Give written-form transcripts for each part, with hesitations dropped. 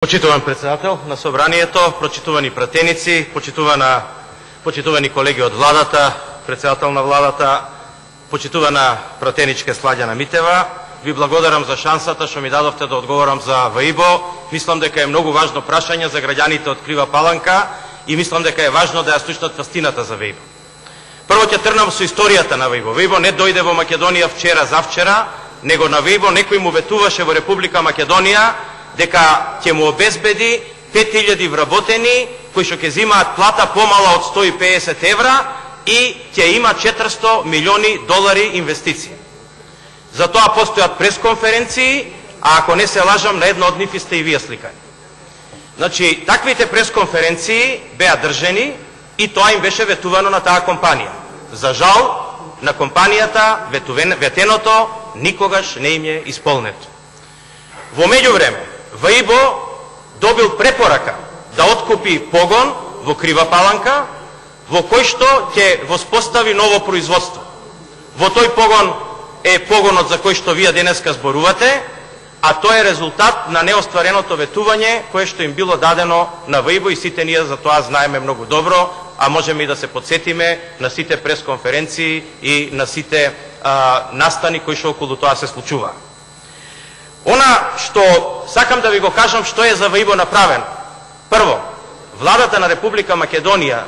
Почитуван председател на собранието, почитувани пратеници, почитувани колеги од владата, председател на владата, почитувана пратеничка Сладјана Митева, ви благодарам за шансата што ми дадовте да одговорам за ВАИБО. Мислам дека е многу важно прашање за граѓаните од Крива Паланка и мислам дека е важно да ја слушнат вистината за ВАИБО. Прво ќе тргнам со историјата на ВАИБО. ВАИБО не дојде во Македонија вчера завчера, него на ВАИБО некој му ветуваше во Република Македонија дека ќе му обезбеди 5000 вработени кои што ќе земаат плата помала од 150 евра и ќе има 400 милиони долари инвестиции. За тоа постојат пресконференции, а ако не се лажам, на една од нив сте и вие сликани. Значи, таквите пресконференции беа држени и тоа им беше ветувано на таа компанија. За жал, на компанијата ветеното никогаш не им е исполнето. Во меѓувреме, ВАИБО добил препорака да откупи погон во Крива Паланка, во кој што ќе воспостави ново производство. Во тој погон е погонот за кој што вие денеска зборувате, а тој е резултат на неоствареното ветување кое што им било дадено на ВАИБО и сите ние за тоа знаеме многу добро, а можеме и да се подсетиме на сите пресконференции и на сите настани кои што околу тоа се случува. Она што сакам да ви го кажам што е за ВАИБО направено. Прво, владата на Република Македонија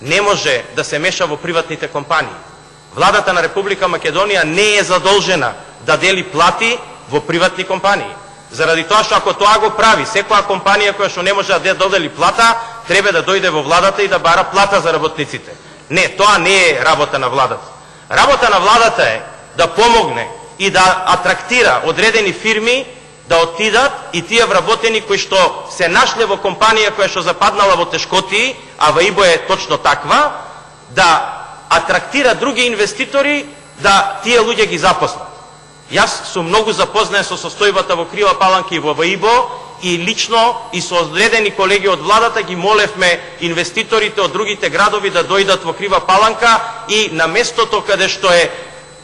не може да се меша во приватните компании. Владата на Република Македонија не е задолжена да дели плати во приватни компании. Заради тоа што ако тоа го прави, секоја компанија која што не може да додели плата, треба да дојде во владата и да бара плата за работниците. Не, тоа не е работа на владата. Работа на владата е да помогне и да атрактира одредени фирми да отидат и тие вработени кои што се нашле во компанија која што западнала во тешкоти, а ВАИБО е точно таква, да атрактира други инвеститори да тие луѓе ги запослат. Јас сум многу запознаен со состојбата во Крива Паланка и во ВАИБО и лично и со одредени колеги од владата ги молевме инвеститорите од другите градови да дојдат во Крива Паланка и на местото каде што е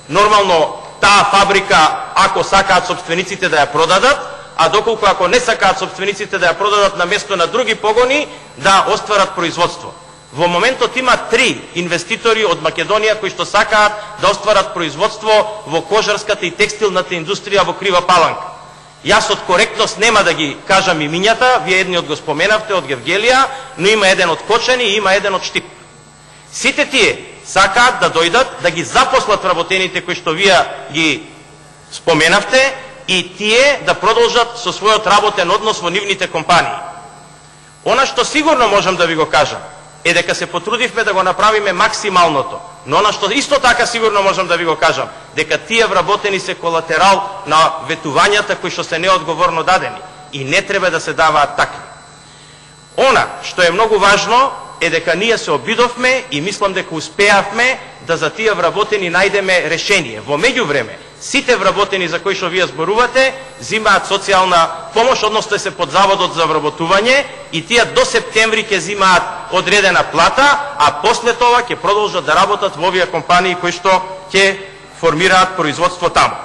нормално таа фабрика, ако сакаат собствениците да ја продадат, а доколку ако не сакаат собствениците да ја продадат на место на други погони, да остварат производство. Во моментот има 3 инвеститори од Македонија кои што сакаат да остварат производство во кожарската и текстилната индустрија во Крива Паланка. Јас од коректност нема да ги кажам имињата, вие едниот го споменавте од Гевгелија, но има еден од Кочани и има еден од Штип. Сите тие сакаат да дојдат, да ги запослат вработените кои што вие ги споменавте и тие да продолжат со својот работен однос во нивните компании. Она што сигурно можам да ви го кажам е дека се потрудивме да го направиме максималното, но она што исто така сигурно можам да ви го кажам, дека тие вработени се колатерал на ветувањата кои што се неодговорно дадени и не треба да се даваат такви. Она што е многу важно е дека ние се обидовме и мислам дека успеавме да за тие вработени најдеме решение. Во меѓувреме, сите вработени за кои што вие зборувате, зимаат социјална помош, односно се под заводот за вработување и тие до септември ќе зимаат одредена плата, а после тоа ќе продолжат да работат во овие компании кои што ќе формираат производство таму.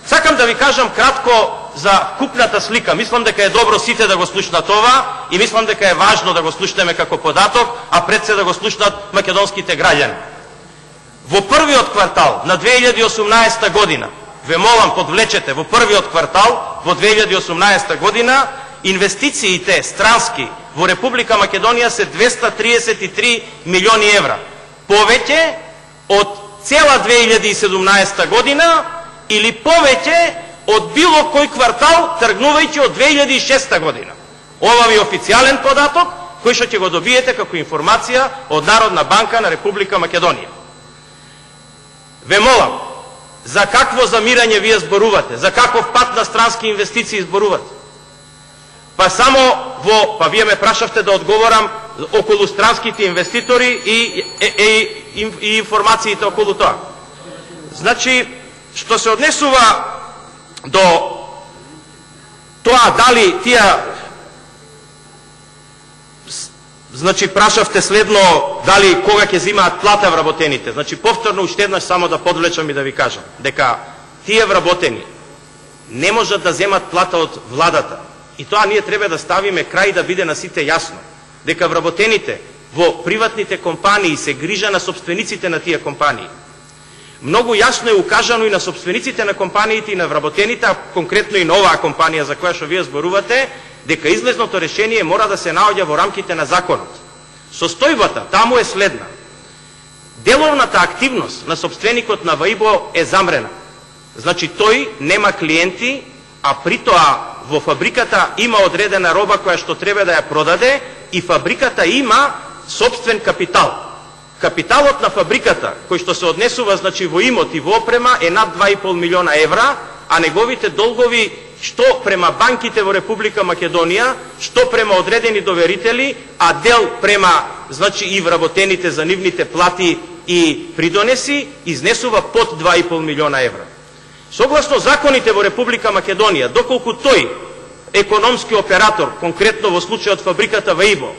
Сакам да ви кажам кратко за купната слика. Мислам дека е добро сите да го слушнат ова и мислам дека е важно да го слушнеме како податок, а пред се да го слушнат македонските граѓани. Во првиот квартал на 2018 година, ве молам подвлечете, во првиот квартал во 2018 година инвестициите странски во Република Македонија се 233 милиони евра. Повеќе од цела 2017 година или повеќе од било кој квартал тргнувајќи од 2006 година. Ова ви е официјален податок кој што ќе го добиете како информација од Народна банка на Република Македонија. Ве молам, за какво замирање вие зборувате? За каков пат на странски инвестиции зборувате? Па вие ме прашавте да одговорам околу странските инвеститори и информациите околу тоа. Значи, што се однесува до тоа дали тие, значи прашавте следно дали кога ќе зимаат плата вработените. Значи повторно уште еднаш само да подвлечам и да ви кажам дека тие вработени не можат да земат плата од владата и тоа ние треба да ставиме крај да биде на сите јасно, дека вработените во приватните компании се грижа на собствениците на тие компании. Многу јасно е укажано и на собствениците на компаниите и на вработените, а конкретно и на оваа компанија за која што вие зборувате, дека излезното решение мора да се наоѓа во рамките на законот. Состојбата таму е следна. Деловната активност на собственикот на ВАИБО е замрена. Значи тој нема клиенти, а при тоа во фабриката има одредена роба која што треба да ја продаде и фабриката има собствен капитал. Капиталот на фабриката, кој што се однесува значи во имот и во опрема, е над 2,5 милиона евра, а неговите долгови што према банките во Република Македонија, што према одредени доверители, а дел према значи и вработените за нивните плати и придонеси, изнесува под 2,5 милиона евра. Согласно законите во Република Македонија, доколку тој економски оператор, конкретно во случајот фабриката ВАИБО,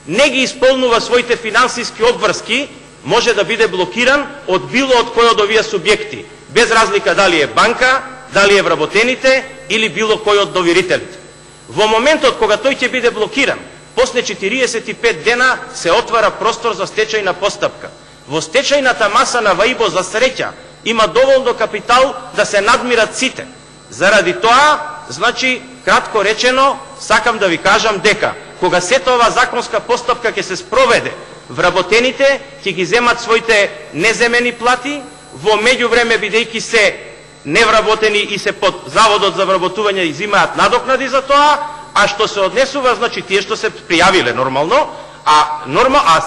не ги исполнува своите финансиски обврски, може да биде блокиран од било од кој од овие субјекти, без разлика дали е банка, дали е вработените или било кој од доверителите. Во моментот кога тој ќе биде блокиран, после 45 дена се отвара простор за стечајна постапка. Во стечајната маса на ВАИБО за среќа има доволно капитал да се надмират сите. Заради тоа, значи, кратко речено, сакам да ви кажам дека кога сета ова законска постапка ќе се спроведе, вработените ќе ги земат своите неземени плати, во меѓувреме бидејќи се невработени и се под Заводот за вработување изимаат надокнади за тоа, а што се однесува, значи тие што се пријавиле нормално, а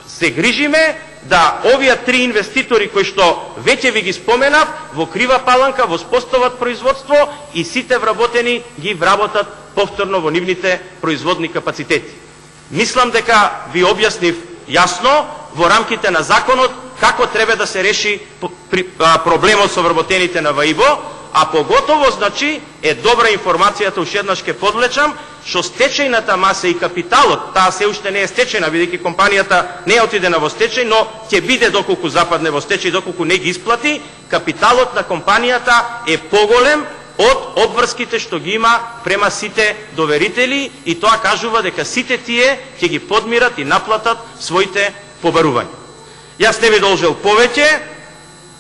се грижиме да овие три инвеститори кои што веќе ви ги споменав, во Крива Паланка воспостават производство и сите вработени ги вработат повторно во нивните производни капацитети. Мислам дека ви објаснив јасно во рамките на законот како треба да се реши проблемот со вработените на ВАИБО, а поготово, значи, е добра информацијата, уште еднаш ке подвлечам, што стечајната маса и капиталот, таа се уште не е стечајна, бидејќи компанијата не е отидена во стечај, но ќе биде доколку западне во стечај, доколку не ги исплати, капиталот на компанијата е поголем од обврските што ги има према сите доверители и тоа кажува дека сите тие ќе ги подмират и наплатат своите побарувања. Јас не ви должел повеќе,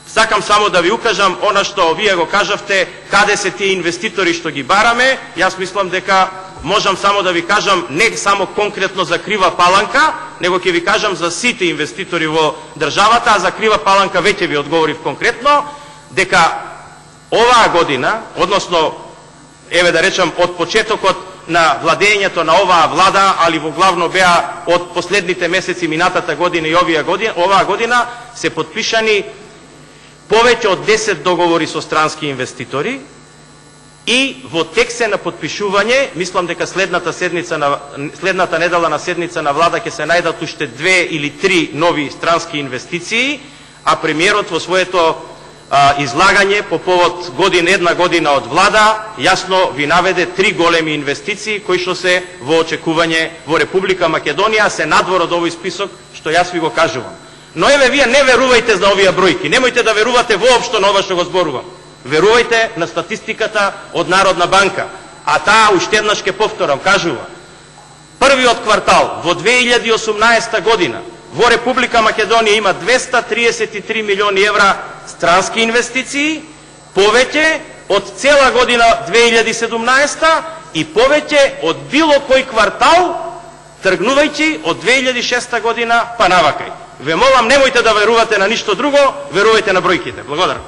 сакам само да ви укажам она што вие го кажавте, каде се тие инвеститори што ги бараме. Јас мислам дека можам само да ви кажам не само конкретно за Крива Паланка, него ќе ви кажам за сите инвеститори во државата, а за Крива Паланка веќе ви одговорив конкретно, дека оваа година, односно, еве да речам, од почетокот на владењето на оваа влада, али во главно беа од последните месеци минатата година и оваа година, се подпишани повеќе од 10 договори со странски инвеститори и во текст на подпишување, мислам дека следната недела на седница на влада ќе се најдат уште 2 или 3 нови странски инвестиции, а премиерот во своето излагање по повод една година од влада, јасно ви наведе 3 големи инвестиции кои што се во очекување во Република Македонија, се надвор од овој список што јас ви го кажувам. Но еве вие не верувајте за овие бројки, немојте да верувате воопшто на ова што го зборувам. Верувајте на статистиката од Народна банка, а таа уште еднаш ке повторам, кажува: првиот квартал во 2018 година во Република Македонија има 233 милиони евра странски инвестиции, повеќе од цела година 2017 и повеќе од било кој квартал, тргнувајќи од 2006 година па навакај. Ве молам, немојте да верувате на ништо друго, верувајте на бројките. Благодарам.